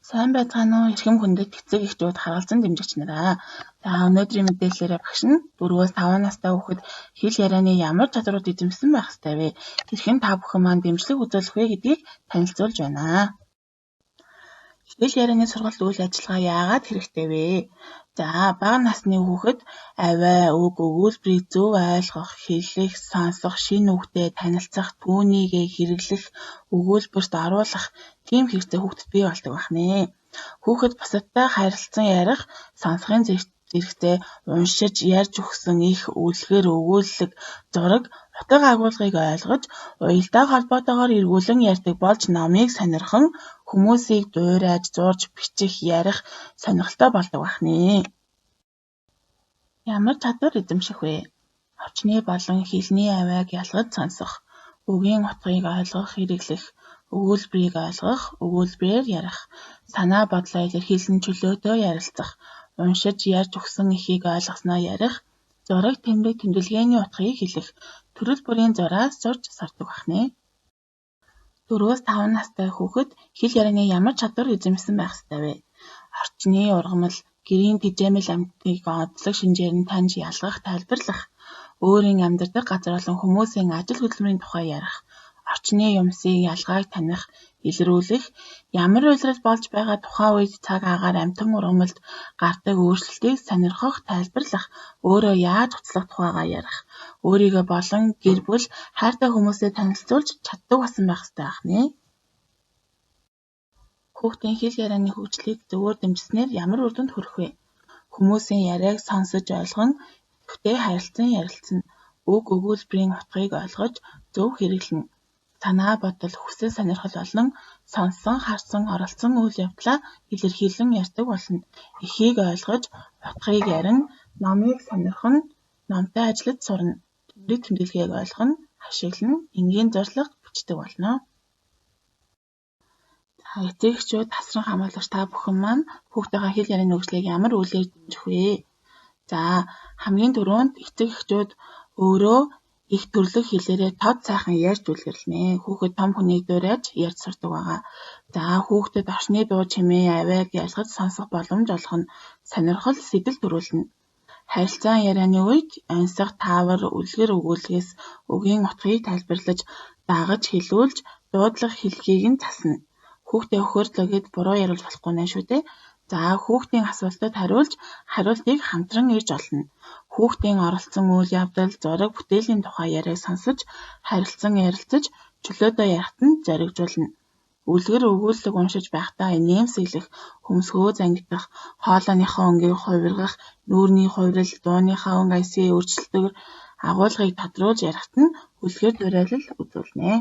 Сайн байцгаана уу эрхэм хүндэт эцэг эхчүүд харгалзан дэмжигч нараа. За өнөөдрийн мэдээллээрээ багш нь 4-5 настай хүүхэд хэл ярианы ямар чадварууд эзэмсэн байх ёстой вэ? Хэрхэн та бүхэн маань дэмжлэг үзүүлэх вэ гэдгийг танилцуулж байна. Хэл ярианы сургалт үйл ажиллагаа яагаад хэрэгтэй вэ? За бага насны хүүхэд авиа, үг, өгүүлбэрийг зөв ойлгох, хэллэх, сонсох, шинэ үгтэй танилцах, түүнийгээ хэрэглэх, өгүүлбэрт оруулах тийм хэрэгцээ хүүхдэд бий болдог байна. Хүүхэд бусадтай харилцан ярих, сонсохын зэрэгцээ, уншиж, ярьж өгсөн их үлгэр, өгүүлэлэг, зураг, утга агуулгыг ойлгож, уялдаа холбоотойгоор эргүүлэн ярьдаг болж номыг сонирхон, хүмүүсийг дуурайж, зурж, бичих, ярих сонирхолтой болдог байна. Ямар чадвар эзэмших вэ? Орчны болон хэлний авиаг ялгаж сонсох, үгийн утгыг ойлгох, хэрэглэх, өгүүлбэрийг ойлгох, өгүүлбэрээр ярих, санаа бодлоо илэрхийлэн чөлөөтэй ярилцах, уншиж, ярьж өгсөн эхийг ойлгосноо ярих, зураг, тэмдэг, тэмдэглэгээний утгыг хэлэх, төрөл бүрийн зураас зурж сурдаг байна. 4-5 настай хүүхэд хэл ярианы ямар чадвар эзэмсэн байх ёстой вэ? Орчны ургамал, гэрийн тэжээмэл амьтдыг онцлог шинжээр нь таньж ялгах, тайлбарлах, өөрийн амьдардаг газар болон хүмүүсийн ажил хөдөлмөрийн тухай ярих, орчны юмсыг ялгааг таних, илрүүлэх, ямар улирал болж байгаа тухайн үед цаг агаар амьтан ургамалд гардаг өөрчлөлтийг сонирхох, тайлбарлах, өөрөө яаж уцлах тухайгаа ярих, өөрийгөө болон гэр бүл хайртай хүмүүсээ танилцуулж чаддаг болсон байх ёстой байна. Хүүхдийн хэл ярианы хөгжлийг зөвөр дэмжснээр ямар үр дүнд хүрэх вэ? Хүмүүсийн яриаг сонсож ойлгон, идэвхтэй харилцан ярилцсан, үг өгүүлбэрийн утгыг ойлгож, зөв хэрэглэнэ. Санаа бодол, хүсэл сонирхол болон сонссон, харсан, оролцсон үйл явдлаа илэрхийлэн ярьдаг болно. Эхийг ойлгож, утгыг ярина, номыг сонирхно, номтой ажиллаж сурна, тэмдэг тэмдэглэгээг ойлгоно, ашиглана, энгийн зорилго бичдэг болно. Эцэг эхчүүд, тасран хамгаалагч та бүхэн маань хүүхдийнхээ хэл ярианы хөгжлийг ямар үйлээр дэмжих вэ? За хамгийн түрүүнд эцэг эхчүүд өөрөө их төрлөх хэлээрээ тод сайхан ярьж үлгэрлэнэ. Хүүхэд том хүнийг дуурайж ярьж сурдаг байгаа. За хүүхдэд орчны дуу чимээ, авиаг ялгаж сонсох боломж олгох нь сонирхол, сэтэл төрүүлнэ. Харилцан ярианы үед оньсох, таавар, үлгэр өгүүлгээс үгийн утгыг тайлбарлаж, дагаж хэлүүлж, дуудлага хэлхийг нь засна. Хүүхдээ өхөрлөө гэд буруу яриулж болохгүй нэ шүү дээ. За хүүхдийн асуултад хариулж, хариултыг хамтран ирж олно. Хүүхдийн оролцсон үйл явдал, зураг, бүтээлийн тухай яриаг сонсож, харилцан ярилцаж, чөлөөтэй ярихад нь зоригжуулна. Үлгэр өгүүлэлэг уншиж байхдаа инээмсэглэх, хөмсгөө зангидах, хоолойныхоо өнгийг хувиргах, нүүрний хувирал, дууныхаа өнгө аясыг өөрчилдөг агуулгыг тодруулж ярихад нь үлгэр дуурайлал үзүүлнэ.